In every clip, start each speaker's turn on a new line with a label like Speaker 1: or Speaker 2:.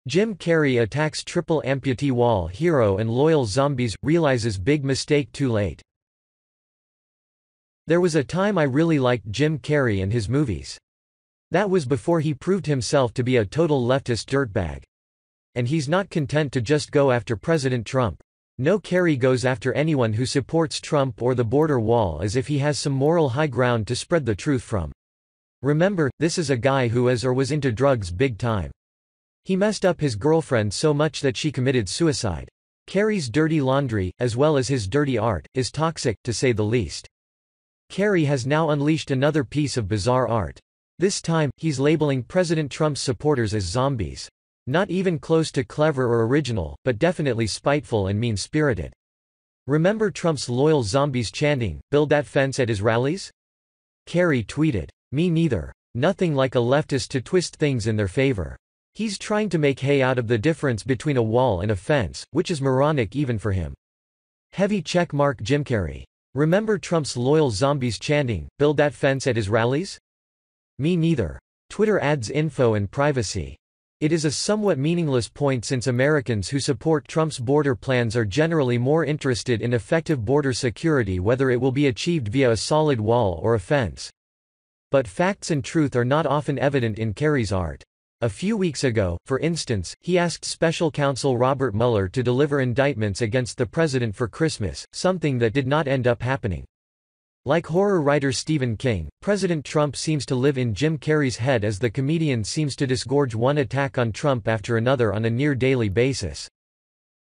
Speaker 1: Jim Carrey attacks triple amputee wall hero and loyal zombies, realizes big mistake too late. There was a time I really liked Jim Carrey and his movies. That was before he proved himself to be a total leftist dirtbag. And he's not content to just go after President Trump. No, Carrey goes after anyone who supports Trump or the border wall as if he has some moral high ground to spread the truth from. Remember, this is a guy who is or was into drugs big time. He messed up his girlfriend so much that she committed suicide. Carrey's dirty laundry, as well as his dirty art, is toxic, to say the least. Carrey has now unleashed another piece of bizarre art. This time, he's labeling President Trump's supporters as zombies. Not even close to clever or original, but definitely spiteful and mean-spirited. Remember Trump's loyal zombies chanting, "Build that fence" at his rallies? Carrey tweeted, "Me neither. Nothing like a leftist to twist things in their favor. He's trying to make hay out of the difference between a wall and a fence, which is moronic even for him." Heavy check mark Jim Carrey. Remember Trump's loyal zombies chanting, "Build that fence" at his rallies? Me neither. Twitter adds info and privacy. It is a somewhat meaningless point since Americans who support Trump's border plans are generally more interested in effective border security, whether it will be achieved via a solid wall or a fence. But facts and truth are not often evident in Carrey's art. A few weeks ago, for instance, he asked special counsel Robert Mueller to deliver indictments against the president for Christmas, something that did not end up happening. Like horror writer Stephen King, President Trump seems to live in Jim Carrey's head as the comedian seems to disgorge one attack on Trump after another on a near-daily basis.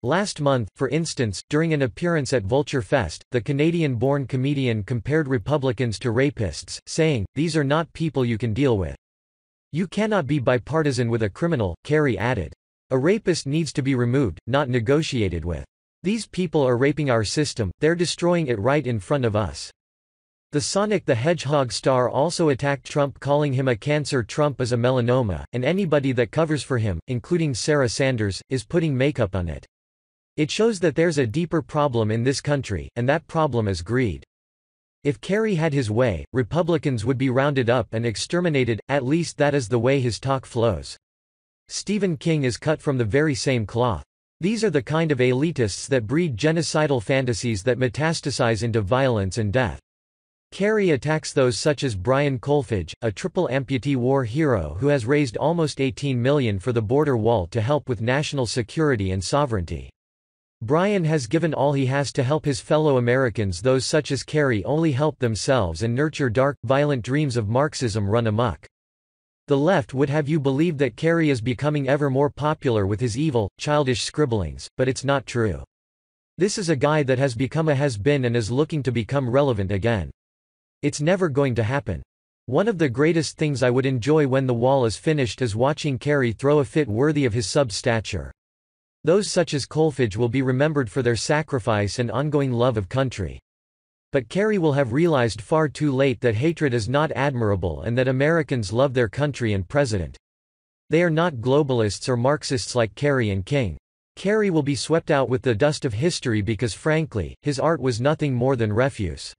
Speaker 1: Last month, for instance, during an appearance at Vulture Fest, the Canadian-born comedian compared Republicans to rapists, saying, "These are not people you can deal with. You cannot be bipartisan with a criminal," Carrey added. "A rapist needs to be removed, not negotiated with. These people are raping our system, they're destroying it right in front of us." The Sonic the Hedgehog star also attacked Trump, calling him a cancer. Trump is a melanoma, and anybody that covers for him, including Sarah Sanders, is putting makeup on it. It shows that there's a deeper problem in this country, and that problem is greed. If Carrey had his way, Republicans would be rounded up and exterminated, at least that is the way his talk flows. Stephen King is cut from the very same cloth. These are the kind of elitists that breed genocidal fantasies that metastasize into violence and death. Carrey attacks those such as Brian Kolfage, a triple amputee war hero who has raised almost $18 million for the border wall to help with national security and sovereignty. Brian has given all he has to help his fellow Americans. Those such as Carrey only help themselves and nurture dark, violent dreams of Marxism run amok. The left would have you believe that Carrey is becoming ever more popular with his evil, childish scribblings, but it's not true. This is a guy that has become a has-been and is looking to become relevant again. It's never going to happen. One of the greatest things I would enjoy when the wall is finished is watching Carrey throw a fit worthy of his sub-stature. Those such as Kolfage will be remembered for their sacrifice and ongoing love of country. But Carrey will have realized far too late that hatred is not admirable and that Americans love their country and president. They are not globalists or Marxists like Carrey and King. Carrey will be swept out with the dust of history because frankly, his art was nothing more than refuse.